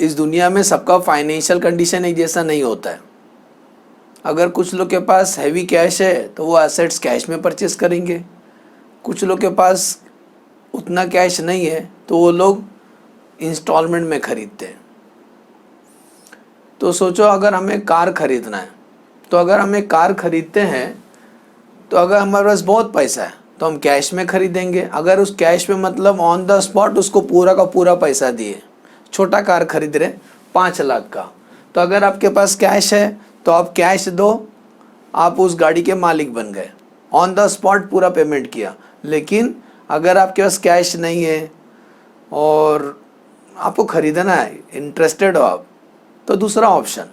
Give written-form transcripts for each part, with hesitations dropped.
इस दुनिया में सबका फाइनेंशियल कंडीशन एक जैसा नहीं होता है। अगर कुछ लोग के पास हैवी कैश है तो वो एसेट्स कैश में परचेस करेंगे, कुछ लोग के पास उतना कैश नहीं है तो वो लोग इंस्टॉलमेंट में ख़रीदते हैं। तो सोचो अगर हमें कार ख़रीदना है, तो अगर हमें कार ख़रीदते हैं तो अगर हमारे पास बहुत पैसा है तो हम कैश में ख़रीदेंगे। अगर उस कैश में मतलब ऑन द स्पॉट उसको पूरा का पूरा पैसा दिए, छोटा कार खरीद रहे 5 लाख का, तो अगर आपके पास कैश है तो आप कैश दो, आप उस गाड़ी के मालिक बन गए, ऑन द स्पॉट पूरा पेमेंट किया। लेकिन अगर आपके पास कैश नहीं है और आपको ख़रीदना है, इंटरेस्टेड हो आप, तो दूसरा ऑप्शन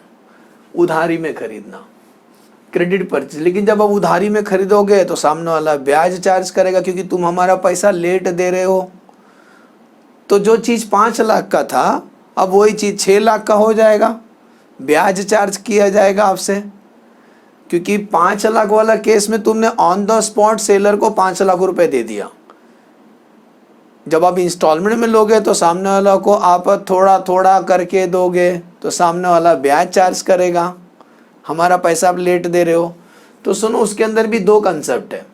उधारी में ख़रीदना, क्रेडिट परचेज। लेकिन जब आप उधारी में ख़रीदोगे तो सामने वाला ब्याज चार्ज करेगा, क्योंकि तुम हमारा पैसा लेट दे रहे हो। तो जो चीज़ 5 लाख का था अब वही चीज़ 6 लाख का हो जाएगा, ब्याज चार्ज किया जाएगा आपसे। क्योंकि 5 लाख वाला केस में तुमने ऑन द स्पॉट सेलर को 5 लाख रुपए दे दिया। जब आप इंस्टॉलमेंट में लोगे तो सामने वाला को आप थोड़ा थोड़ा करके दोगे तो सामने वाला ब्याज चार्ज करेगा, हमारा पैसा आप लेट दे रहे हो। तो सुनो, उसके अंदर भी 2 कंसेप्ट है,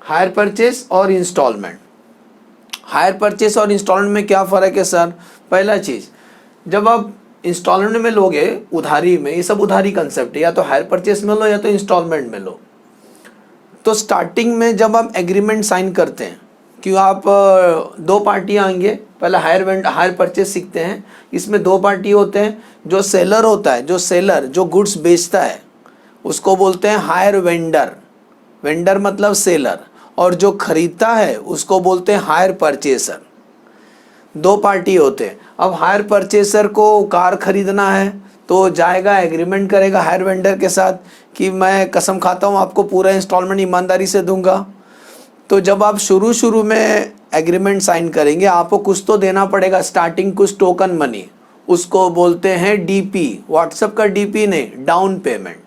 हायर परचेस और इंस्टॉलमेंट। हायर परचेस और इंस्टॉलमेंट में क्या फ़र्क है सर? पहला चीज़, जब आप इंस्टॉलमेंट में लोगे उधारी में, ये सब उधारी कंसेप्ट है, या तो हायर परचेस में लो या तो इंस्टॉलमेंट में लो। तो स्टार्टिंग में जब आप एग्रीमेंट साइन करते हैं, क्यों आप 2 पार्टियाँ आएंगे, पहले हायर परचेस सीखते हैं। इसमें 2 पार्टी होते हैं, जो सेलर होता है, जो सेलर जो गुड्स बेचता है उसको बोलते हैं हायर वेंडर, वेंडर मतलब सेलर, और जो खरीदता है उसको बोलते हैं हायर परचेसर। 2 पार्टी होते हैं। अब हायर परचेसर को कार खरीदना है तो जाएगा, एग्रीमेंट करेगा हायर वेंडर के साथ कि मैं कसम खाता हूँ आपको पूरा इंस्टॉलमेंट ईमानदारी से दूंगा। तो जब आप शुरू में एग्रीमेंट साइन करेंगे, आपको कुछ तो देना पड़ेगा, स्टार्टिंग कुछ टोकन मनी, उसको बोलते हैं डीपी। व्हाट्सएप का डीपी नहीं, डाउन पेमेंट।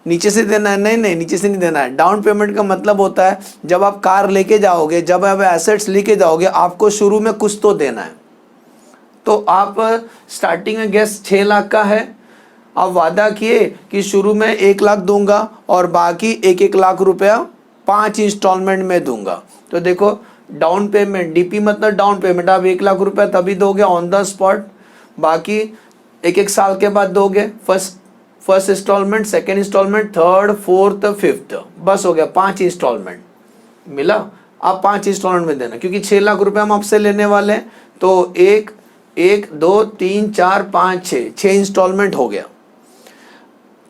नीचे से देना है? नहीं, नीचे से नहीं देना है। डाउन पेमेंट का मतलब होता है जब आप कार लेके जाओगे, जब आप एसेट्स लेके जाओगे, आपको शुरू में कुछ तो देना है। तो आप स्टार्टिंग में गैस 6 लाख का है, आप वादा किए कि शुरू में 1 लाख दूंगा और बाकी 1-1 लाख रुपया 5 इंस्टॉलमेंट में दूंगा। तो देखो, डाउन पेमेंट, डीपी मतलब डाउन पेमेंट, आप 1 लाख रुपया तभी दोगे ऑन द स्पॉट, बाकी 1-1 साल के बाद दोगे। First instalment, second instalment, third, fourth, fifth, बस हो गया 5 इंस्टॉलमेंट मिला। आप 5 इंस्टॉलमेंट में देना, क्योंकि 6 लाख रुपए हम आपसे लेने वाले हैं। तो 1, 2, 3, 4, 5, 6 इंस्टॉलमेंट हो गया।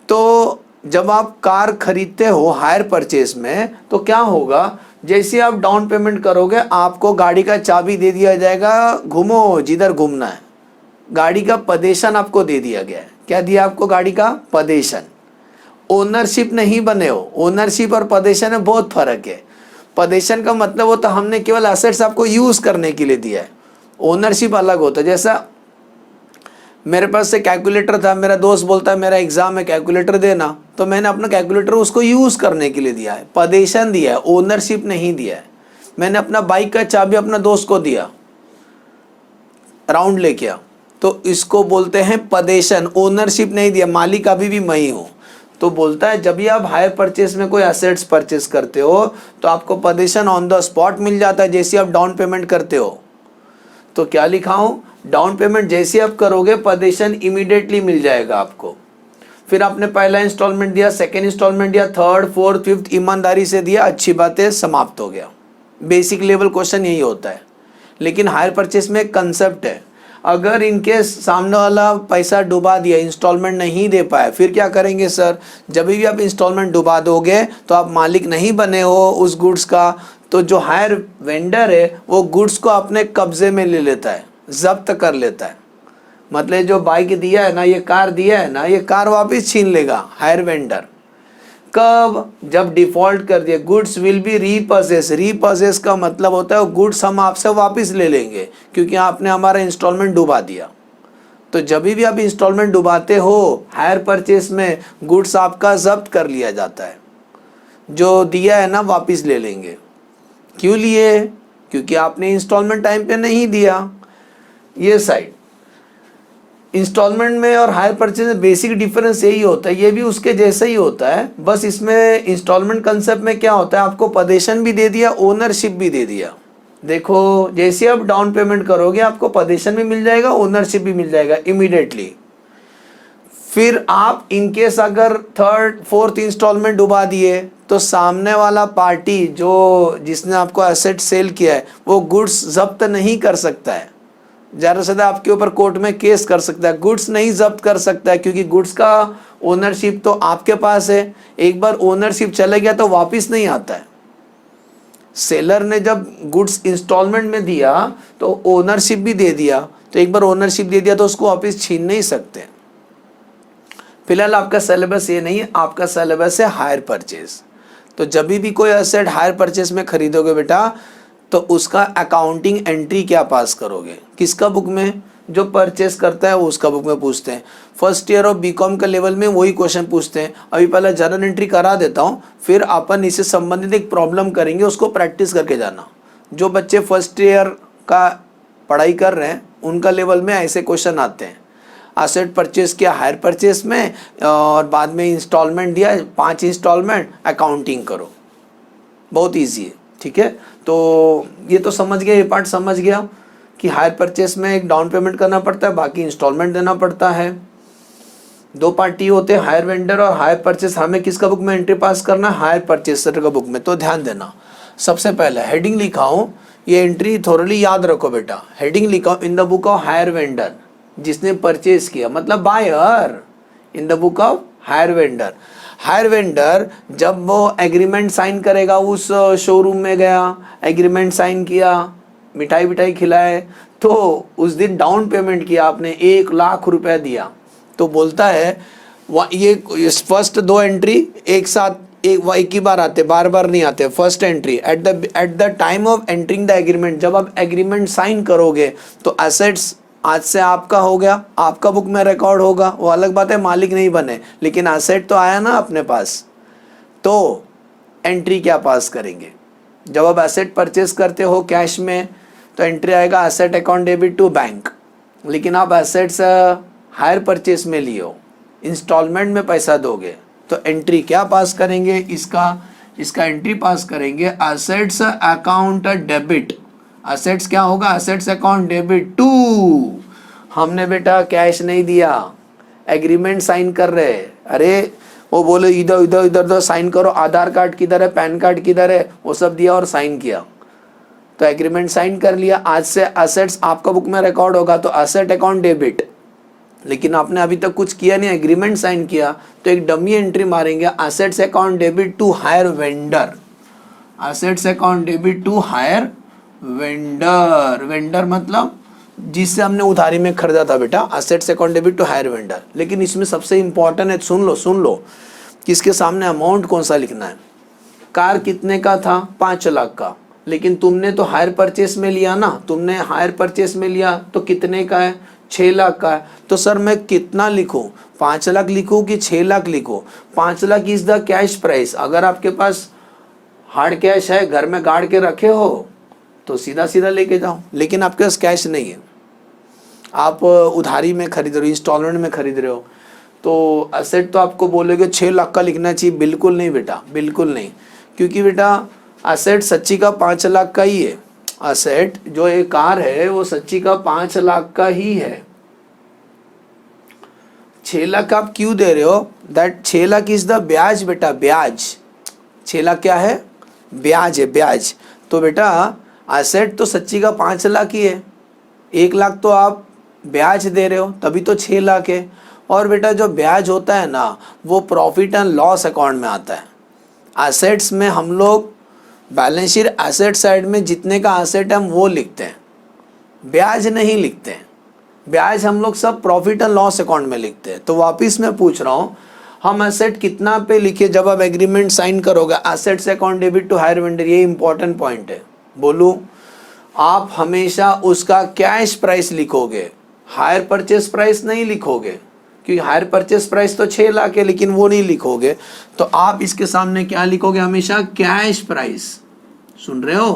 तो जब आप कार खरीदते हो हायर परचेस में तो क्या होगा, जैसे आप डाउन पेमेंट करोगे आपको गाड़ी का चाबी दे दिया जाएगा, घूमो जिधर घूमना है। गाड़ी का पदेशन आपको दे दिया गया है। क्या दिया आपको? गाड़ी का पदेशन। ओनरशिप नहीं बने हो। ओनरशिप और पदेशन में बहुत फर्क है। पदेशन का मतलब होता है हमने केवल एसेट्स आपको यूज करने के लिए दिया है, ओनरशिप अलग होता है। जैसा मेरे पास से कैलकुलेटर था, मेरा दोस्त बोलता है मेरा एग्जाम है कैलकुलेटर देना, तो मैंने अपना कैलकुलेटर उसको यूज करने के लिए दिया है, पदेशन दिया है, ओनरशिप नहीं दिया है। मैंने अपना बाइक का चाबी अपना दोस्त को दिया, राउंड लेके आ, तो इसको बोलते हैं पदेशन, ओनरशिप नहीं दिया, मालिक अभी भी मैं ही हूँ। तो बोलता है जब भी आप हायर परचेस में कोई एसेट्स परचेस करते हो तो आपको पदेशन ऑन द स्पॉट मिल जाता है जैसे आप डाउन पेमेंट करते हो। तो क्या लिखा हूँ, डाउन पेमेंट जैसे आप करोगे पदेशन इमीडिएटली मिल जाएगा आपको। फिर आपने पहला इंस्टॉलमेंट दिया, सेकेंड इंस्टॉलमेंट दिया, थर्ड, फोर्थ, फिफ्थ, ईमानदारी से दिया, अच्छी बात है, समाप्त हो गया। बेसिक लेवल क्वेश्चन यही होता है। लेकिन हायर परचेस में एक कंसेप्ट है, अगर इनके सामने वाला पैसा डुबा दिया, इंस्टॉलमेंट नहीं दे पाए, फिर क्या करेंगे सर? जब भी आप इंस्टॉलमेंट डुबा दोगे तो आप मालिक नहीं बने हो उस गुड्स का, तो जो हायर वेंडर है वो गुड्स को अपने कब्जे में ले लेता है, जब्त कर लेता है। मतलब जो बाइक दिया है ना, ये कार दिया है ना, ये कार वापस छीन लेगा हायर वेंडर। कब? जब डिफॉल्ट कर दिया, गुड्स विल बी रीपजेस। रीपजेस का मतलब होता है गुड्स हम आपसे वापस ले लेंगे क्योंकि आपने हमारा इंस्टॉलमेंट डुबा दिया। तो जब भी आप इंस्टॉलमेंट डुबाते हो हायर परचेस में, गुड्स आपका जब्त कर लिया जाता है, जो दिया है ना वापस ले लेंगे। क्यों लिए? क्योंकि आपने इंस्टॉलमेंट टाइम पे नहीं दिया। ये साइड इंस्टॉलमेंट में और हायर परचेज में बेसिक डिफरेंस यही होता है, ये भी उसके जैसा ही होता है, बस इसमें इंस्टॉलमेंट कंसेप्ट में क्या होता है, आपको पोजीशन भी दे दिया, ओनरशिप भी दे दिया। देखो जैसे आप डाउन पेमेंट करोगे आपको पोजीशन भी मिल जाएगा, ओनरशिप भी मिल जाएगा इमीडिएटली। फिर आप इनकेस अगर थर्ड फोर्थ इंस्टॉलमेंट डुबा दिए तो सामने वाला पार्टी जो जिसने आपको एसेट सेल किया है वो गुड्स जब्त नहीं कर सकता है, ज़्यादा से ज़्यादा आपके ऊपर कोर्ट में केस कर सकता है, गुड्स नहीं जब्त कर सकता है, क्योंकि गुड्स का ओनरशिप तो आपके पास है। एक बार ओनरशिप चले गया तो वापस नहीं आता है। सेलर ने जब गुड्स इंस्टॉलमेंट में दिया तो ओनरशिप भी दे दिया, तो एक बार ओनरशिप दे दिया तो उसको वापस छीन नहीं सकते। फिलहाल आपका सिलेबस ये नहीं है, आपका सिलेबस है हायर परचेज। तो जब भी कोई एसेट हायर परचेज में खरीदोगे बेटा तो उसका अकाउंटिंग एंट्री क्या पास करोगे, किसका बुक में, जो परचेस करता है उसका बुक में पूछते हैं। फर्स्ट ईयर ऑफ बीकॉम के लेवल में वही क्वेश्चन पूछते हैं। अभी पहले जर्नल एंट्री करा देता हूँ, फिर अपन इससे संबंधित एक प्रॉब्लम करेंगे, उसको प्रैक्टिस करके जाना। जो बच्चे फर्स्ट ईयर का पढ़ाई कर रहे हैं उनका लेवल में ऐसे क्वेश्चन आते हैं। एसेट परचेस किया हायर परचेस में और बाद में इंस्टॉलमेंट दिया 5 इंस्टॉलमेंट, अकाउंटिंग करो, बहुत ईजी है। ठीक है, तो ये तो समझ गया, ये पार्ट समझ गया कि हायर परचेस में एक डाउन पेमेंट करना पड़ता है, बाकी इंस्टॉलमेंट देना पड़ता है। दो पार्टी होते हैं, हायर वेंडर और हायर परचेस। हमें किसका बुक में एंट्री पास करना है, हायर परचेसर का बुक में। तो ध्यान देना, सबसे पहले हेडिंग लिखा हूँ, ये एंट्री थोड़ी याद रखो बेटा। हेडिंग लिखा हूँ in the book of hire vendor, जिसने परचेज किया मतलब buyer, in the book of hire vendor. Hire vendor जब वो एग्रीमेंट साइन करेगा, उस शोरूम में गया, एग्रीमेंट साइन किया, मिठाई विठाई खिलाए, तो उस दिन डाउन पेमेंट किया आपने, 1 लाख रुपया दिया, तो बोलता है ये फर्स्ट 2 एंट्री एक साथ एक ही बार आते, बार बार नहीं आते। First entry at the time of entering the agreement, जब आप एग्रीमेंट साइन करोगे तो एसेट्स आज से आपका हो गया, आपका बुक में रिकॉर्ड होगा। वो अलग बात है मालिक नहीं बने, लेकिन एसेट तो आया ना अपने पास। तो एंट्री क्या पास करेंगे, जब आप एसेट परचेस करते हो कैश में तो एंट्री आएगा asset account debit to bank. लेकिन आप एसेट्स हायर परचेस में लियो, इंस्टॉलमेंट में पैसा दोगे, तो एंट्री क्या पास करेंगे, इसका एंट्री पास करेंगे एसेट्स अकाउंट डेबिट। एसेट्स क्या होगा, एसेट्स अकाउंट डेबिट टू, हमने बेटा कैश नहीं दिया, एग्रीमेंट साइन कर रहे, अरे वो बोले इधर इधर इधर इधर साइन करो, आधार कार्ड किधर है, पैन कार्ड किधर है, वो सब दिया और साइन किया, तो एग्रीमेंट साइन कर लिया। आज से एसेट्स आपका बुक में रिकॉर्ड होगा, तो एसेट अकाउंट डेबिट। लेकिन आपने अभी तक कुछ किया नहीं, एग्रीमेंट साइन किया, तो एक डमी एंट्री मारेंगे assets account debit to hire vendor. Assets account debit to hire vendor, vendor मतलब जिससे हमने उधारी में खरीदा था बेटा, assets account debit to hire vendor. लेकिन इसमें सबसे इंपॉर्टेंट है, सुन लो किसके सामने अमाउंट कौन सा लिखना है। कार कितने का था, 5 लाख का, लेकिन तुमने तो हायर परचेस में लिया ना, तुमने हायर परचेस में लिया तो कितने का है, 6 लाख का है। तो सर मैं कितना लिखूं, 5 लाख लिखूं कि 6 लाख लिखूं। 5 lakh is the cash price. अगर आपके पास हार्ड कैश है, घर में गाड़ के रखे हो, तो सीधा सीधा लेके जाओ, लेकिन आपके पास कैश नहीं है, आप उधारी में खरीद रहे हो, इंस्टॉलमेंट में खरीद रहे हो, तो एसेट तो आपको बोलोगे 6 लाख का लिखना चाहिए। बिल्कुल नहीं बेटा, बिल्कुल नहीं, क्योंकि बेटा एसेट सच्ची का 5 लाख का ही है। एसेट जो एक कार है वो सच्ची का 5 लाख का ही है। 6 लाख आप क्यों दे रहे हो, दैट 6 लाख इज द ब्याज बेटा, ब्याज। 6 लाख क्या है, ब्याज है, ब्याज। तो बेटा एसेट तो सच्ची का 5 लाख ही है, 1 लाख तो आप ब्याज दे रहे हो, तभी तो 6 लाख है। और बेटा जो ब्याज होता है ना, वो प्रॉफिट एंड लॉस अकाउंट में आता है। एसेट्स में हम लोग बैलेंस शीट एसेट साइड में जितने का एसेट है हम वो लिखते हैं, ब्याज नहीं लिखते हैं। ब्याज हम लोग सब प्रॉफिट एंड लॉस अकाउंट में लिखते हैं। तो वापिस मैं पूछ रहा हूँ, हम एसेट कितना पे लिखे जब आप एग्रीमेंट साइन करोगे, assets account debit to hire vendor, ये इंपॉर्टेंट पॉइंट है। बोलूं, आप हमेशा उसका कैश प्राइस लिखोगे, हायर परचेस प्राइस नहीं लिखोगे, क्योंकि हायर परचेस प्राइस तो 6 लाख है, लेकिन वो नहीं लिखोगे। तो आप इसके सामने क्या लिखोगे, हमेशा कैश प्राइस। सुन रहे हो,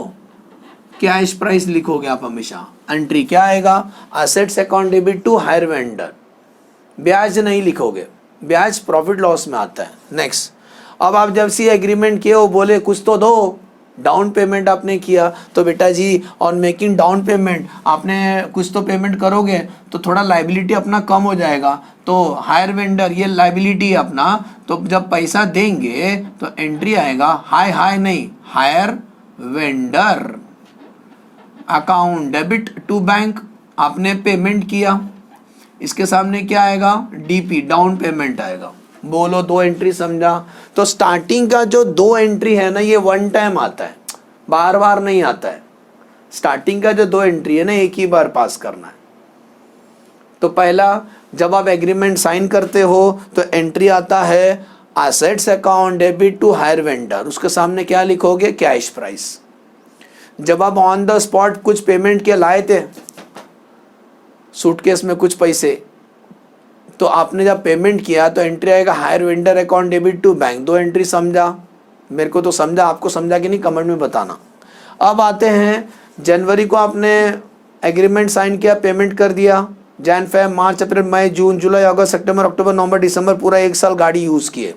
कैश प्राइस लिखोगे आप हमेशा। एंट्री क्या आएगा, assets account debit to hire vendor. ब्याज नहीं लिखोगे, ब्याज प्रॉफिट लॉस में आता है। नेक्स्ट, अब आप जब सी एग्रीमेंट किए वो बोले कुछ तो दो, डाउन पेमेंट आपने किया, तो बेटा जी ऑन मेकिंग डाउन पेमेंट आपने कुछ तो पेमेंट करोगे तो थोड़ा लाइबिलिटी अपना कम हो जाएगा, तो हायर वेंडर ये लाइबिलिटी है अपना, तो जब पैसा देंगे तो एंट्री आएगा हाई नहीं, hire vendor account debit to bank, आपने पेमेंट किया, इसके सामने क्या आएगा, डीपी डाउन पेमेंट आएगा। बोलो 2 एंट्री समझा? तो स्टार्टिंग का जो 2 एंट्री है ना, ये वन टाइम आता है, बार बार नहीं आता है। स्टार्टिंग का जो 2 एंट्री है ना, एक ही बार पास करना है। तो पहला, जब आप एग्रीमेंट साइन करते हो तो एंट्री आता है assets account debit to hire vendor, उसके सामने क्या लिखोगे, कैश प्राइस। जब आप ऑन द स्पॉट कुछ पेमेंट के लाए थे सूटकेस में कुछ पैसे, तो आपने जब पेमेंट किया तो एंट्री आएगा hire vendor account debit to bank. 2 entry समझा? मेरे को तो समझा, आपको समझा कि नहीं कमेंट में बताना। अब आते हैं, जनवरी को आपने एग्रीमेंट साइन किया, पेमेंट कर दिया, जैन फेब मार्च अप्रैल मई जून जुलाई अगस्त सितंबर अक्टूबर नवंबर दिसंबर, पूरा 1 साल गाड़ी यूज़ किए।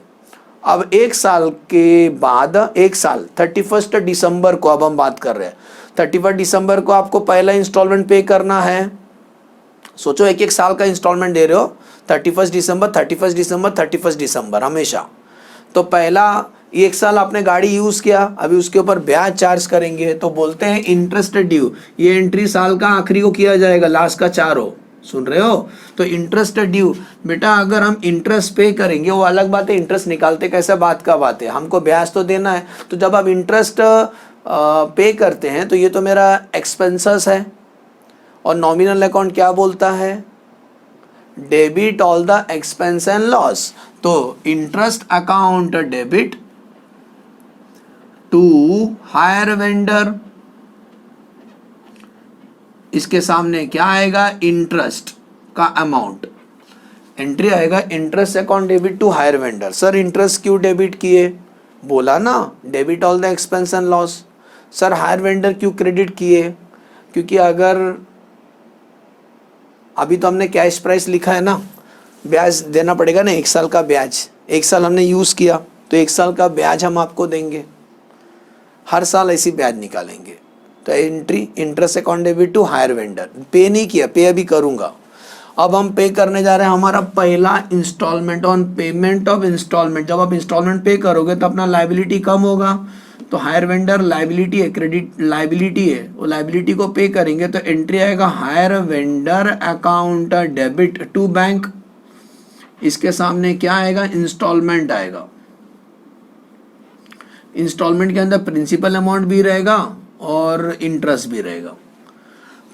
अब 1 साल के बाद 1 साल 31 दिसंबर को, अब हम बात कर रहे हैं 31 दिसंबर को आपको पहला इंस्टॉलमेंट पे करना है। सोचो 1-1 साल का इंस्टॉलमेंट दे रहे हो, 31 दिसंबर 31 दिसंबर 31 दिसंबर हमेशा। तो पहला 1 साल आपने गाड़ी यूज़ किया, अभी उसके ऊपर ब्याज चार्ज करेंगे, तो बोलते हैं इंटरेस्ट ड्यू। ये एंट्री साल का आखिरी को किया जाएगा, लास्ट का 4 हो, सुन रहे हो? तो इंटरेस्ट ड्यू, बेटा अगर हम इंटरेस्ट पे करेंगे वो अलग बात है, इंटरेस्ट निकालते कैसे बात का बात है, हमको ब्याज तो देना है। तो जब आप इंटरेस्ट पे करते हैं तो ये तो मेरा एक्सपेंसेस है, और नॉमिनल अकाउंट क्या बोलता है, debit all the expense and loss. तो interest account debit to hire vendor, इसके सामने क्या आएगा, इंटरेस्ट का अमाउंट, एंट्री आएगा interest account debit to hire vendor. Sir interest क्यों डेबिट किए, बोला ना debit all the expense and loss. Sir hire vendor क्यों क्रेडिट किए, क्योंकि अगर अभी तो हमने कैश प्राइस लिखा है ना, ब्याज देना पड़ेगा ना, 1 साल का ब्याज, 1 साल हमने यूज़ किया तो 1 साल का ब्याज हम आपको देंगे, हर साल ऐसी ब्याज निकालेंगे। तो entry interest account debit to hire vendor, pay नहीं किया, पे अभी करूँगा। अब हम पे करने जा रहे हैं हमारा पहला instalment, on payment of instalment. जब आप इंस्टॉलमेंट पे करोगे तो अपना लाइबिलिटी कम होगा, तो हायर वेंडर लाइबिलिटी है, क्रेडिट लाइबिलिटी है, वो लाइबिलिटी को पे करेंगे, तो एंट्री आएगा hire vendor account debit to bank, इसके सामने क्या आएगा, इंस्टॉलमेंट आएगा। इंस्टॉलमेंट के अंदर प्रिंसिपल अमाउंट भी रहेगा और इंटरेस्ट भी रहेगा।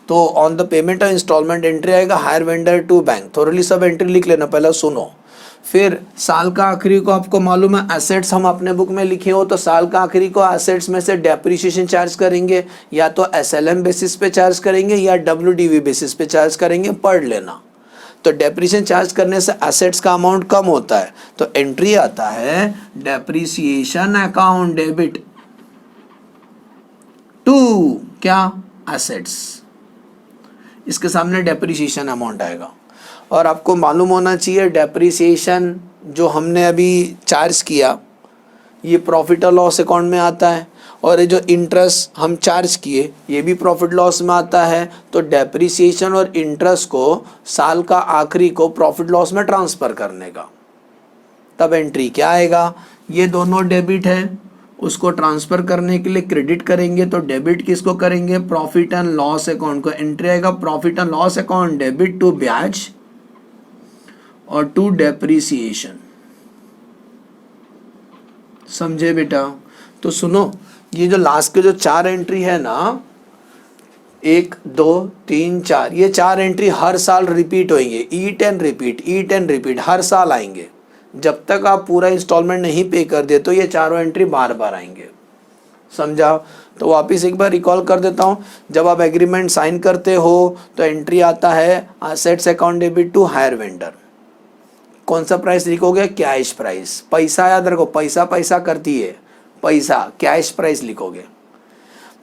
तो on the payment of instalment entry आएगा हायर वेंडर टू बैंक। थोड़ी सब एंट्री लिख लेना, पहले सुनो। फिर साल का आखिरी को आपको मालूम है एसेट्स हम अपने बुक में लिखे हो, तो साल का आखिरी को एसेट्स में से डेप्रिसिएशन चार्ज करेंगे, या तो एसएलएम बेसिस पे चार्ज करेंगे या डब्ल्यूडीवी बेसिस पे चार्ज करेंगे, पढ़ लेना। तो डेप्रिसिएशन चार्ज करने से एसेट्स का अमाउंट कम होता है, तो एंट्री आता है डेप्रिसिएशन अकाउंट डेबिट टू क्या, एसेट्स, इसके सामने डेप्रिसिएशन अमाउंट आएगा। और आपको मालूम होना चाहिए डेप्रिसिएशन जो हमने अभी चार्ज किया ये प्रॉफिट और लॉस अकाउंट में आता है, और ये जो इंटरेस्ट हम चार्ज किए ये भी प्रॉफिट लॉस में आता है। तो डेप्रिसिएशन और इंटरेस्ट को साल का आखिरी को प्रॉफिट लॉस में ट्रांसफ़र करने का, तब एंट्री क्या आएगा, ये दोनों डेबिट है, उसको ट्रांसफ़र करने के लिए क्रेडिट करेंगे, तो डेबिट किसको करेंगे, प्रॉफिट एंड लॉस अकाउंट को। एंट्री आएगा profit and loss account debit to ब्याज और टू डेप्रिसिएशन। समझे बेटा? तो सुनो, ये जो लास्ट के जो 4 एंट्री है ना, 1 2 3 4, ये 4 एंट्री हर साल रिपीट होंगे, ईट एंड रिपीट हर साल आएंगे। जब तक आप पूरा इंस्टॉलमेंट नहीं पे कर दे तो ये चारों एंट्री बार बार आएंगे। समझा? तो वापस एक बार रिकॉल कर देता हूँ। जब आप एग्रीमेंट साइन करते हो तो एंट्री आता है assets account debit to hire vendor. कौन सा प्राइस लिखोगे? Cash price. पैसा याद रखो, पैसा पैसा करती है, पैसा कैश प्राइस लिखोगे।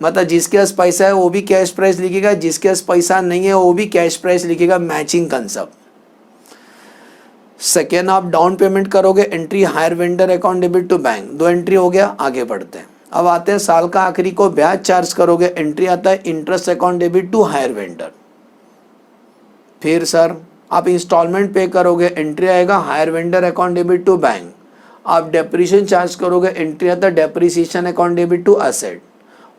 मतलब जिसके पास पैसा है वो भी कैश प्राइस लिखेगा, जिसके पास पैसा नहीं है वो भी कैश प्राइस लिखेगा। Matching concept. सेकेंड आप डाउन पेमेंट करोगे, entry hire vendor account debit to bank, 2 entry हो गया, आगे बढ़ते हैं। अब आते हैं साल का आखिरी को ब्याज चार्ज करोगे, एंट्री आता है interest account debit to hire vendor. फिर सर आप इंस्टॉलमेंट पे करोगे, एंट्री आएगा hire vendor account debit to bank. आप डेप्रीशिएशन चार्ज करोगे, एंट्री आता है depreciation account debit to asset.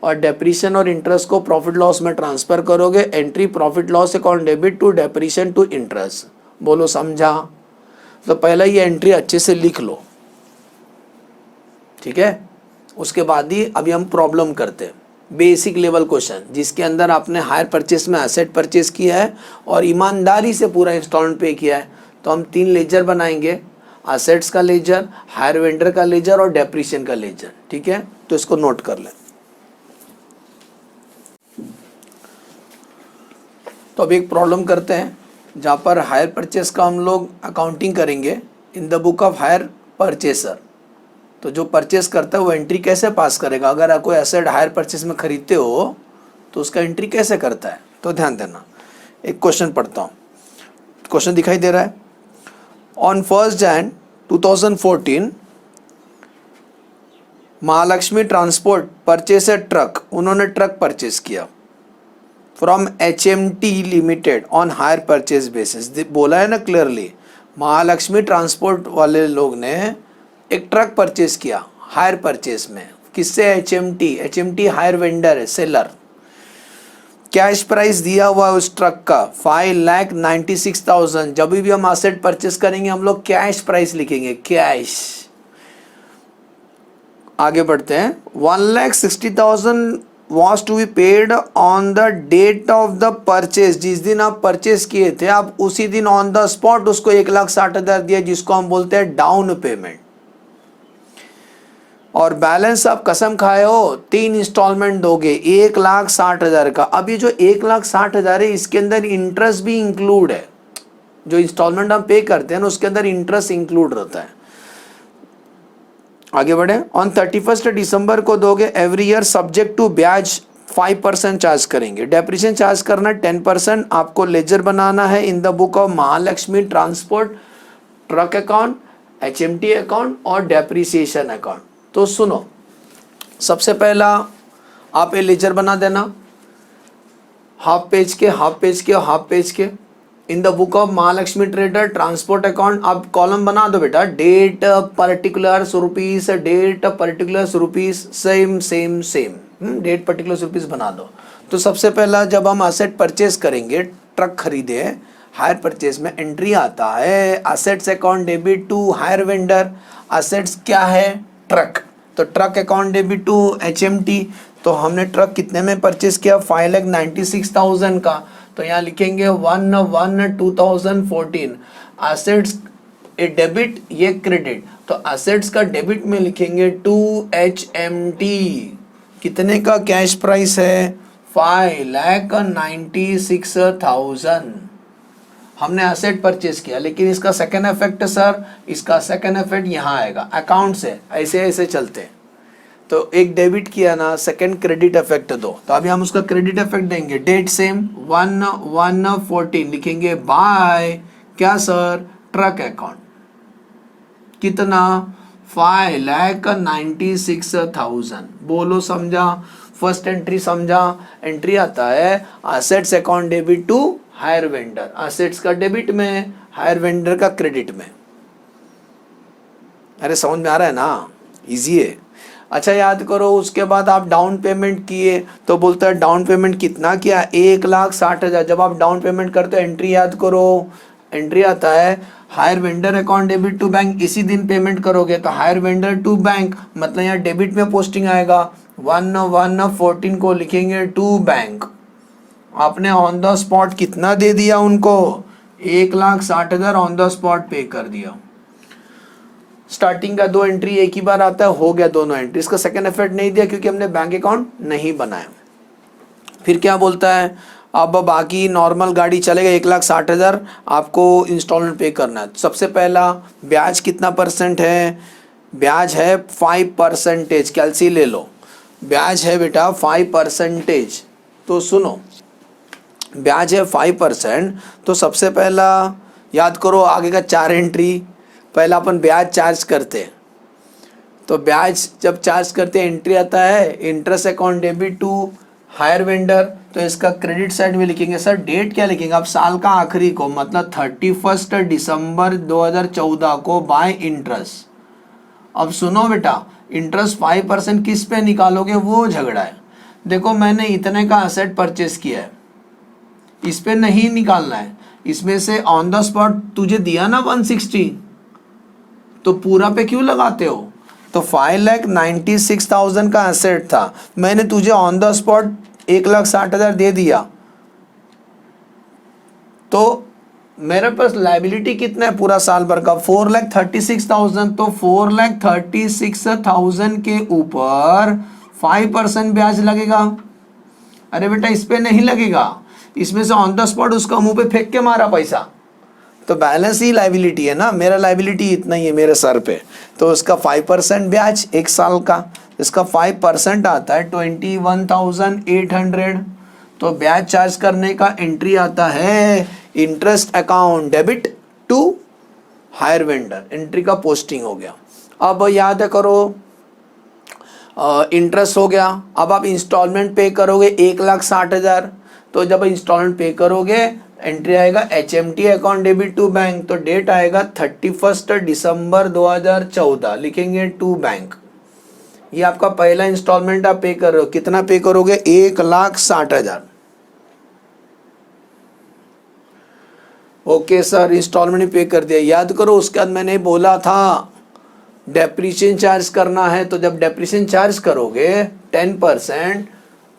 और डेप्रीशिएशन और इंटरेस्ट को प्रॉफिट लॉस में ट्रांसफर करोगे, entry profit loss account debit to depreciation to interest. बोलो समझा? तो पहले ये एंट्री अच्छे से लिख लो, ठीक है। उसके बाद ही अभी हम प्रॉब्लम करते हैं, बेसिक लेवल क्वेश्चन जिसके अंदर आपने हायर परचेस में एसेट परचेस किया है और ईमानदारी से पूरा इंस्टॉलमेंट पे किया है। तो हम 3 लेजर बनाएंगे, एसेट्स का लेजर, हायर वेंडर का लेजर और डेप्रीशिएशन का लेजर, ठीक है। तो इसको नोट कर लें। तो अभी एक प्रॉब्लम करते हैं जहाँ पर हायर परचेस का हम लोग अकाउंटिंग करेंगे in the book of hire purchaser. तो जो परचेस करता है वो एंट्री कैसे पास करेगा? अगर आप कोई एसेट हायर परचेस में खरीदते हो तो उसका एंट्री कैसे करता है? तो ध्यान देना, एक क्वेश्चन पढ़ता हूँ। क्वेश्चन दिखाई दे रहा है। On 1 Jan 2014 Mahalakshmi transport purchase A truck, उन्होंने ट्रक परचेस किया from HMT limited on hire purchase basis. बोला है ना क्लियरली, महालक्ष्मी ट्रांसपोर्ट वाले लोग ने एक ट्रक परचेस किया हायर परचेस में, किससे? HMT हायर वेंडर है, सेलर। कैश प्राइस दिया हुआ उस ट्रक का 5,96,000। जब भी हम एसेट परचेस करेंगे हम लोग कैश प्राइस लिखेंगे, कैश। आगे बढ़ते हैं। 1,60,000 was to be paid on the date of the purchase। जिस दिन आप परचेस किए थे आप उसी दिन ऑन द स्पॉट उसको 1,60,000 दिया, जिसको हम बोलते हैं डाउन पेमेंट। और बैलेंस आप कसम खाए हो 3 इंस्टॉलमेंट दोगे 1,60,000 का। अब ये जो 1,60,000 है इसके अंदर इंटरेस्ट भी इंक्लूड है। जो इंस्टॉलमेंट हम पे करते हैं ना उसके अंदर इंटरेस्ट इंक्लूड रहता है। आगे बढ़े। ऑन 31 दिसंबर को दोगे एवरी ईयर सब्जेक्ट टू ब्याज 5% चार्ज करेंगे। डेप्रीशिएशन चार्ज करना 10%। आपको लेजर बनाना है in the book of Mahalakshmi transport, truck account, HMT account और डेप्रीशिएशन अकाउंट। तो सुनो, सबसे पहला आप ये लेजर बना देना, हाफ पेज के हाफ पेज के हाफ पेज के। In the book of Mahalakshmi trader transport account आप कॉलम बना दो बेटा, date particulars rupees, date particulars rupees, same same same, date particulars rupees बना दो। तो सबसे पहला जब हम एसेट परचेस करेंगे, ट्रक खरीदे हायर परचेस में, एंट्री आता है assets account debit to hire vendor. Assets क्या है? ट्रक। तो truck account debit to HMT। तो हमने ट्रक कितने में परचेस किया? 5,96,000 का। तो यहाँ लिखेंगे 1/1/2014। एसेट्स ए डेबिट, ये क्रेडिट। तो एसेट्स का डेबिट में लिखेंगे टू HMT। कितने का कैश प्राइस है? 5,96,000। हमने एसेट परचेस किया, लेकिन इसका सेकेंड इफेक्ट सर, इसका सेकेंड इफेक्ट यहाँ आएगा अकाउंट से, ऐसे ऐसे चलते हैं। तो एक डेबिट किया ना, सेकंड क्रेडिट इफेक्ट दो। तो अभी हम उसका क्रेडिट इफेक्ट देंगे। डेट सेम 1/1/14 लिखेंगे बाय क्या सर? Truck account. कितना? 5,96,000। बोलो समझा? फर्स्ट एंट्री समझा? एंट्री आता है assets account debit to hire vendor, assets का डेबिट में, हायर वेंडर का क्रेडिट में। अरे समझ में आ रहा है ना? इजी है। अच्छा याद करो, उसके बाद आप डाउन पेमेंट किए तो बोलता है डाउन पेमेंट कितना किया? 1,60,000। जब आप डाउन पेमेंट करते हो एंट्री याद करो, एंट्री आता है hire vendor account debit to bank. इसी दिन पेमेंट करोगे तो हायर वेंडर टू बैंक, मतलब यहाँ डेबिट में पोस्टिंग आएगा। 1/1/14 को लिखेंगे टू बैंक। आपने ऑन द स्पॉट कितना दे दिया उनको? 1,60,000 ऑन द स्पॉट पे कर दिया। स्टार्टिंग का 2 एंट्री एक ही बार आता है, हो गया दोनों एंट्री। इसका सेकंड इफेक्ट नहीं दिया क्योंकि हमने बैंक अकाउंट नहीं बनाया। फिर क्या बोलता है? अब बाकी नॉर्मल गाड़ी चलेगा, 1,60,000 आपको इंस्टॉलमेंट पे करना है। सबसे पहला ब्याज कितना परसेंट है? ब्याज है 5%। कैलसी ले लो, ब्याज है बेटा 5%। तो सुनो, ब्याज है 5%। तो सबसे पहला याद करो आगे का 4 एंट्री। पहला अपन ब्याज चार्ज करते हैं, तो ब्याज जब चार्ज करते हैं एंट्री आता है interest account debit to hire vendor, तो इसका क्रेडिट साइड में लिखेंगे। सर डेट क्या लिखेंगे? अब साल का आखिरी को, मतलब 31 दिसंबर 2014 को बाय इंटरेस्ट। अब सुनो बेटा, इंटरेस्ट 5% किस पे निकालोगे वो झगड़ा है। देखो मैंने इतने का असेट परचेस किया है, इस पे नहीं निकालना है, इसमें से ऑन द स्पॉट तुझे दिया ना 160, तो पूरा पे क्यों लगाते हो? तो 5,96,000 का एसेट था, मैंने तुझे ऑन द स्पॉट 1,60,000 दे दिया, तो मेरे पास लाइबिलिटी कितना है पूरा साल भर का? 4,36,000। तो 4,36,000 के ऊपर 5% ब्याज लगेगा। अरे बेटा इस पे नहीं लगेगा, इसमें से ऑन द स्पॉट उसका मुंह पे फेंक के मारा पैसा, तो बैलेंस ही लाइबिलिटी है ना। मेरा लाइबिलिटी इतना ही है मेरे सर पे, तो उसका 5% ब्याज एक साल का, इसका 5% आता है 21,800। तो ब्याज चार्ज करने का एंट्री आता है interest account debit to hire vendor, entry का पोस्टिंग हो गया। अब याद करो इंटरेस्ट हो गया, अब आप इंस्टॉलमेंट पे करोगे 1,60,000, तो जब इंस्टॉलमेंट पे करोगे एंट्री आएगा HMT account debit to bank, तो डेट आएगा 31 दिसंबर 2014, लिखेंगे टू बैंक। ये आपका पहला इंस्टॉलमेंट आप पे कर रहे हो, कितना पे करोगे? 1,60,000। ओके सर इंस्टॉलमेंट पे कर दिया। याद करो उसके बाद मैंने बोला था डेप्रीशिएशन चार्ज करना है, तो जब डेप्रीशिएशन चार्ज करोगे 10%,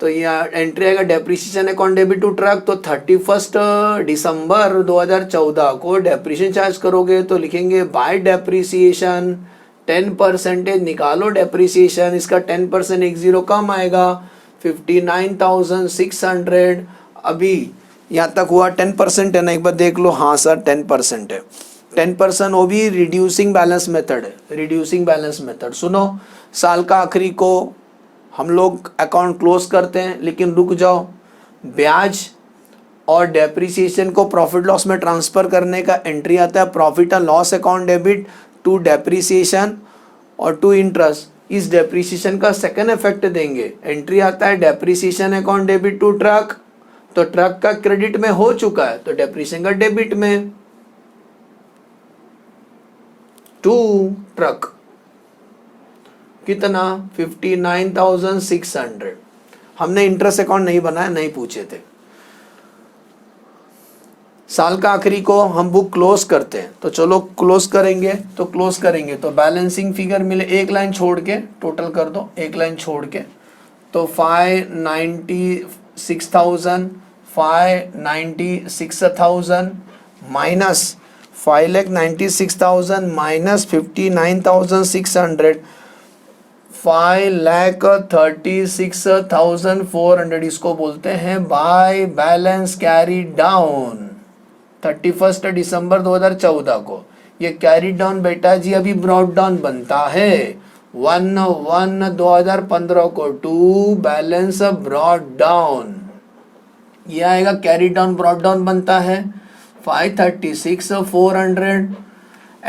तो यहाँ एंट्री आएगा depreciation account debit to truck, तो 31 दिसंबर 2014 को डेप्रीशिएशन चार्ज करोगे, तो लिखेंगे बाय डेप्रीशिएशन 10% निकालो डेप्रीशिएशन, इसका 10% 10 कम आएगा 59,600। अभी यहाँ तक हुआ 10% है ना, एक बार देख लो। हाँ सर 10% है, 10% वो भी रिड्यूसिंग बैलेंस मेथड है, रिड्यूसिंग बैलेंस मेथड। सुनो साल का आखिरी को हम लोग अकाउंट क्लोज करते हैं, लेकिन रुक जाओ, ब्याज और डेप्रिसिएशन को प्रॉफिट लॉस में ट्रांसफ़र करने का एंट्री आता है profit and loss account debit to depreciation और टू इंटरेस्ट। इस डेप्रिसिएशन का सेकंड इफेक्ट देंगे, एंट्री आता है depreciation account debit to truck, तो ट्रक का क्रेडिट में हो चुका है तो डेप्रिसिएशन का डेबिट में टू ट्रक। कितना? 59,600। हमने इंटरेस्ट अकाउंट नहीं बनाया, नहीं पूछे थे। साल का आखिरी को हम बुक क्लोज करते हैं, तो चलो क्लोज करेंगे, तो क्लोज करेंगे तो बैलेंसिंग फिगर मिले, एक लाइन छोड़ के टोटल कर दो, एक लाइन छोड़ के, तो 596,000 माइनस 5,96,000 माइनस 59,600, 5,36,400, इसको बोलते हैं बाय बैलेंस कैरी डाउन 31 दिसंबर 2014 को। ये कैरी डाउन बेटा जी अभी ब्रॉड डाउन बनता है 1/1/2015 को, टू बैलेंस ब्रॉड डाउन, ये आएगा कैरी डाउन ब्रॉड डाउन बनता है 536,400।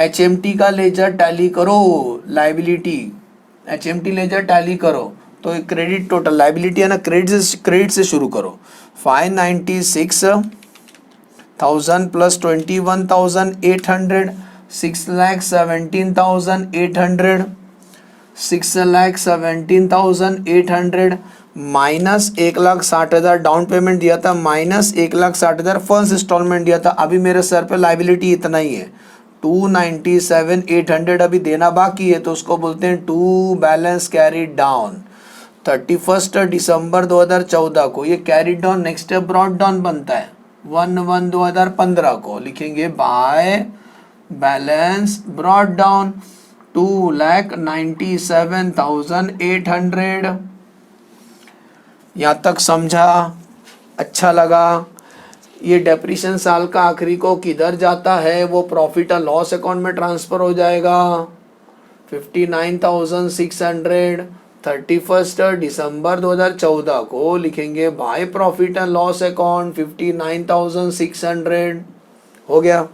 HMT का लेजर टैली करो, लाइबिलिटी HMT लेजर टैली करो, तो क्रेडिट टोटल लाइबिलिटी है ना, क्रेडिट से शुरू करो। 596,000 प्लस 21,800, 6,17,800, 6,17,800 माइनस 1,60,000 डाउन पेमेंट दिया था, माइनस 1,60,000 फर्स्ट इंस्टॉलमेंट दिया था। अभी मेरे सर पे लाइबिलिटी इतना ही है 297,800 अभी देना बाकी है, तो उसको बोलते हैं टू बैलेंस कैरी डाउन 31 दिसंबर 2014 को। ये carry down next brought down बनता है 1/1/2015 को, लिखेंगे बाय बैलेंस ब्रॉड डाउन 2,97,800। यहाँ तक समझा? अच्छा लगा? ये डेप्रीशिएशन साल का आखिरी को किधर जाता है? वो प्रॉफिट एंड लॉस अकाउंट में ट्रांसफ़र हो जाएगा 59,600 31 दिसंबर 2014 को, लिखेंगे by profit and loss account 59,600। हो गया?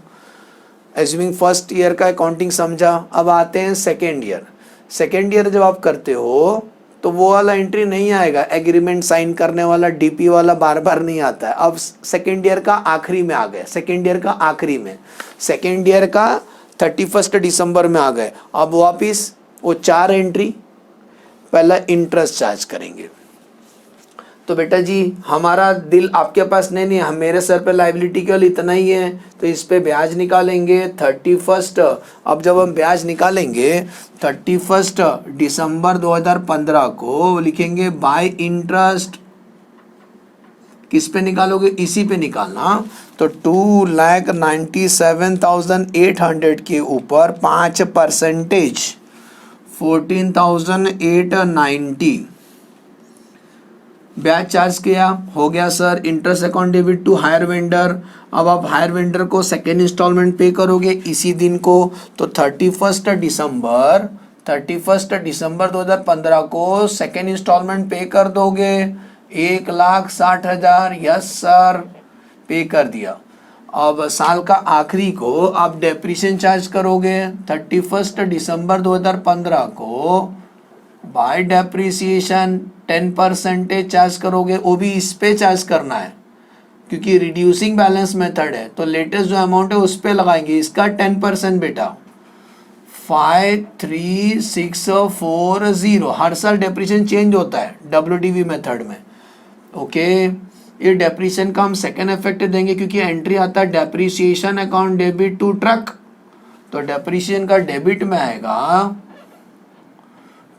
एज्यूमिंग फर्स्ट ईयर का अकाउंटिंग समझा। अब आते हैं सेकेंड ईयर। सेकेंड ईयर जब आप करते हो तो वो वाला एंट्री नहीं आएगा, एग्रीमेंट साइन करने वाला डीपी वाला बार बार नहीं आता है। अब सेकेंड ईयर का आखिरी में आ गए, सेकेंड ईयर का आखिरी में, सेकेंड ईयर का 31 दिसंबर में आ गए। अब वापिस वो 4 एंट्री, पहला इंटरेस्ट चार्ज करेंगे। तो बेटा जी हमारा दिल आपके पास नहीं, हम मेरे सर पे लाइबिलिटी केवल इतना ही है, तो इस पे ब्याज निकालेंगे 31। अब जब हम ब्याज निकालेंगे 31 दिसंबर 2015 को लिखेंगे बाय इंटरेस्ट। किस पे निकालोगे? इसी पे निकालना। तो 2,97,800 के ऊपर 5% 14,890 ब्याज चार्ज किया, हो गया sir. Interest account debit to hire vendor. अब आप हायर वेंडर को सेकेंड इंस्टॉलमेंट पे करोगे इसी दिन को, तो 31 दिसंबर 2015 को सेकेंड इंस्टॉलमेंट पे कर दोगे 1,60,000। यस सर, पे कर दिया। अब साल का आखिरी को आप डेप्रिसिएशन चार्ज करोगे 31 दिसंबर 2015 को बाय डेप्रिसिएशन 10% चार्ज करोगे, वो भी इस पे चार्ज करना है क्योंकि रिड्यूसिंग बैलेंस मेथड है, तो लेटेस्ट जो अमाउंट है उस पे लगाएंगे इसका 10% बेटा। 53640। हर साल डेप्रिसिएशन चेंज होता है WDV मेथड में। ओके, ये डेप्रिसिएशन का हम सेकेंड इफेक्ट देंगे क्योंकि एंट्री आता है depreciation account debit to truck, तो डेप्रिसिएशन का डेबिट में आएगा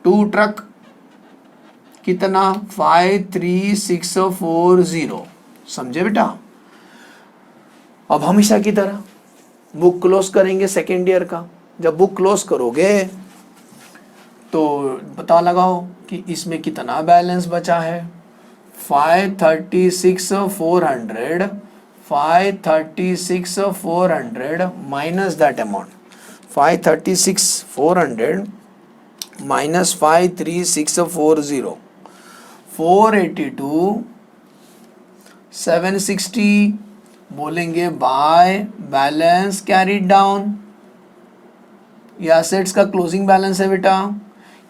टू ट्रक कितना 53640। समझे बेटा? अब हमेशा की तरह बुक क्लोज करेंगे सेकेंड ईयर का। जब बुक क्लोज करोगे तो पता लगाओ कि इसमें कितना बैलेंस बचा है। 536,400 माइनस दैट अमाउंट, 536,400 माइनस 53640, 482,760 बोलेंगे बाय बैलेंस कैरीड डाउन। ये एसेट्स का क्लोजिंग बैलेंस है बेटा,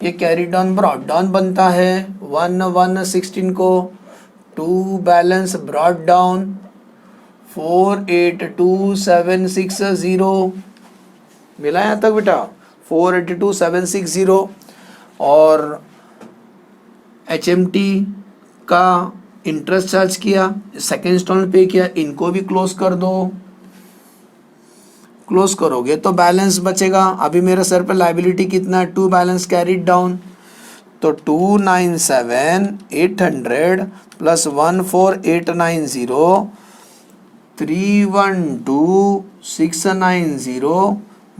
ये कैरी डाउन ब्रॉड डाउन बनता है 1/1/16 को। 2 बैलेंस ब्रॉड डाउन 482,760 मिला यहाँ तक बेटा, 482,760। और HMT का इंटरेस्ट चार्ज किया, सेकेंड इंस्टॉलमेंट पे किया, इनको भी क्लोज कर दो। क्लोज करोगे तो बैलेंस बचेगा। अभी मेरे सर पे लाइबिलिटी कितना है? 2 बैलेंस कैरीड डाउन, तो 297,800 प्लस 14,890 312,690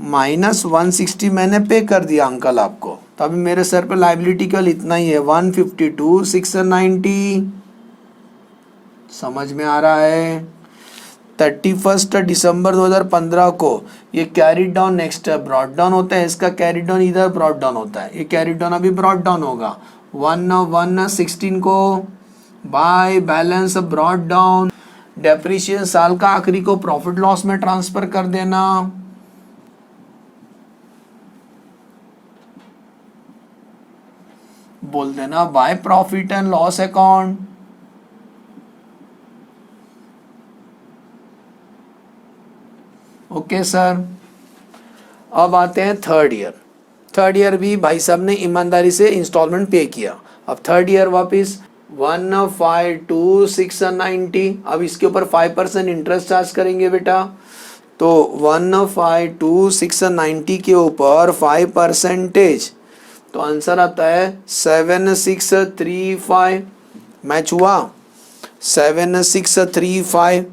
माइनस 160 मैंने पे कर दिया अंकल आपको। तो अभी मेरे सर पे लाइबिलिटी केवल इतना ही है 152,690। समझ में आ रहा है? 31 दिसंबर 2015 को ये carry down next brought down होता है, इसका कैरी डाउन इधर ब्रॉड डाउन होता है, ये कैरी डाउन अभी ब्रॉड डाउन होगा 1/1/16 को by balance brought down. Depreciation साल का आखिरी को प्रॉफिट लॉस में ट्रांसफर कर देना। बोल देना by profit and loss account. Okay sir. अब आते हैं थर्ड ईयर। थर्ड ईयर भी भाई साहब ने ईमानदारी से इंस्टॉलमेंट पे किया। अब थर्ड ईयर वापस 152,690। अब इसके ऊपर 5% इंटरेस्ट चार्ज करेंगे बेटा, तो 152,690 के ऊपर 5%, तो आंसर आता है 7,635। मैच हुआ 7,635।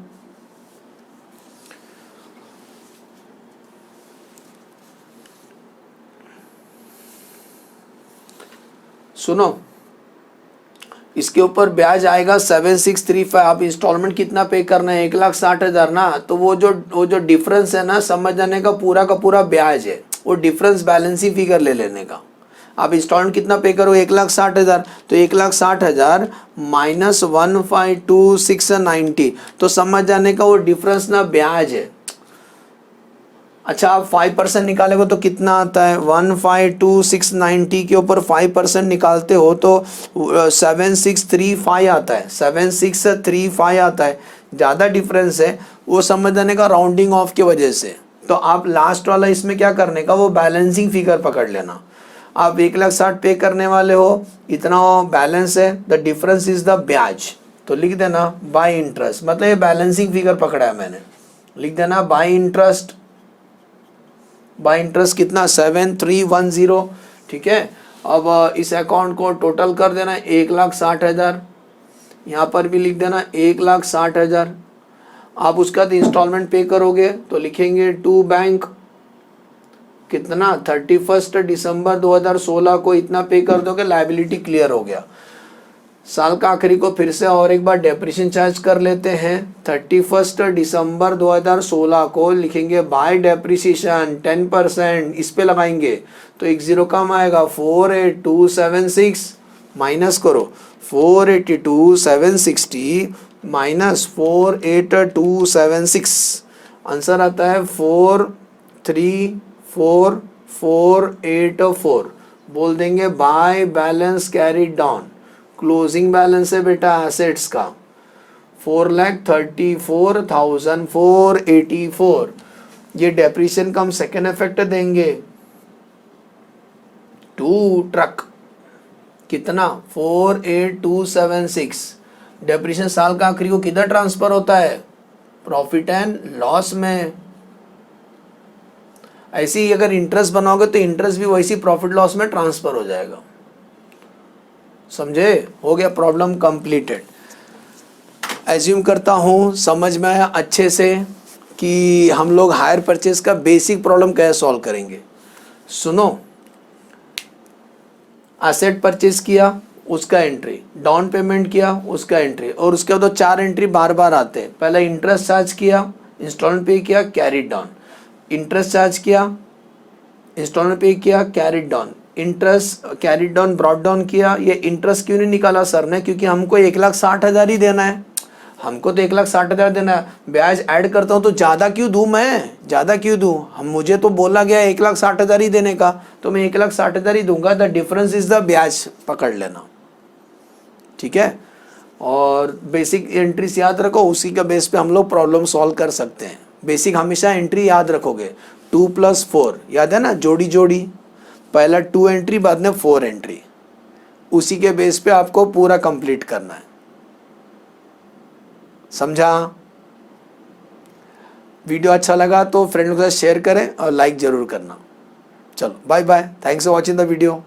सुनो, इसके ऊपर ब्याज आएगा 7,635। आप इंस्टॉलमेंट कितना पे करना है? 1,60,000 ना। तो वो जो डिफरेंस है ना, समझ जाने का पूरा ब्याज है, वो डिफरेंस बैलेंस ही फिगर ले लेने का। आप इंस्टॉलमेंट कितना पे करो? 1,60,000, तो 1,60,000 माइनस 152,690, तो समझ जाने का वो डिफरेंस ना ब्याज है। अच्छा, आप 5% निकालेंगे तो कितना आता है? 152,690 के ऊपर 5% निकालते हो तो 7635 आता है, 7635 आता है। ज़्यादा डिफरेंस है, वो समझ जाने का राउंडिंग ऑफ की वजह से। तो आप लास्ट वाला इसमें क्या करने का, वो बैलेंसिंग फिगर पकड़ लेना। आप 1,60,000 पे करने वाले हो, इतना बैलेंस है, द डिफरेंस इज द ब्याज। तो लिख देना बाय इंटरेस्ट, मतलब ये बैलेंसिंग फिगर पकड़ा है मैंने, लिख देना बाय इंटरेस्ट। बाय इंटरेस्ट कितना? 7310। ठीक है, अब इस अकाउंट को टोटल कर देना 1,60,000। यहाँ पर भी लिख देना 1,60,000। आप उसका इंस्टॉलमेंट पे करोगे तो लिखेंगे टू बैंक, कितना? 31 दिसंबर 2016 को इतना पे कर दोगे, लायबिलिटी क्लियर हो गया। साल का आखिरी को फिर से और एक बार डेप्रिसिएशन चार्ज कर लेते हैं। 31 दिसंबर 2016 को लिखेंगे बाय डेप्रिसिएशन 10%, इस पे लगाएंगे तो एक जीरो कम आएगा, 482,760 माइनस करो, 482,760 माइनस 482,760, आंसर आता है 434,484। बोल देंगे by balance carried down. Closing balance है बेटा एसेट्स का 4,34,484। ये डेप्रिसिएशन का हम सेकेंड इफेक्ट देंगे। 2 ट्रक कितना? 48276। डेप्रिसिएशन साल का आखिरी को किधर ट्रांसफर होता है? प्रॉफिट एंड लॉस में। ऐसे ही अगर इंटरेस्ट बनाओगे तो इंटरेस्ट भी वैसी प्रॉफिट लॉस में ट्रांसफर हो जाएगा। समझे? हो गया, प्रॉब्लम कंप्लीटेड। एज्यूम करता हूँ समझ में आया अच्छे से कि हम लोग हायर परचेज का बेसिक प्रॉब्लम कैसे सॉल्व करेंगे। सुनो, एसेट परचेज किया उसका एंट्री, डाउन पेमेंट किया उसका एंट्री, और उसके बाद 4 एंट्री बार बार आते हैं। पहले इंटरेस्ट चार्ज किया, इंस्टॉलमेंट पे किया, कैरिड डाउन, इंटरेस्ट चार्ज किया, इंस्टॉलमेंट पे किया, carried down, interest carried down, brought down किया। ये इंटरेस्ट क्यों नहीं निकाला सर ने? क्योंकि हमको 1,60,000 ही देना है, हमको तो 1,60,000 देना है। ब्याज ऐड करता हूँ तो ज़्यादा क्यों दूँ? मैं ज़्यादा क्यों दूँ? हम मुझे तो बोला गया 1,60,000 ही देने का, तो मैं 1,60,000 ही दूंगा। द डिफरेंस इज द ब्याज, पकड़ लेना। ठीक है, और बेसिक एंट्रीज याद रखो, उसी का बेस पे हम लोग प्रॉब्लम सॉल्व कर सकते हैं। बेसिक हमेशा एंट्री याद रखोगे, 2 + 4 याद है ना, जोड़ी जोड़ी, पहला 2 एंट्री बाद में 4 एंट्री, उसी के बेस पे आपको पूरा कंप्लीट करना है। समझा? वीडियो अच्छा लगा तो फ्रेंड के साथ शेयर करें और लाइक जरूर करना। चलो bye bye, thanks for watching the video.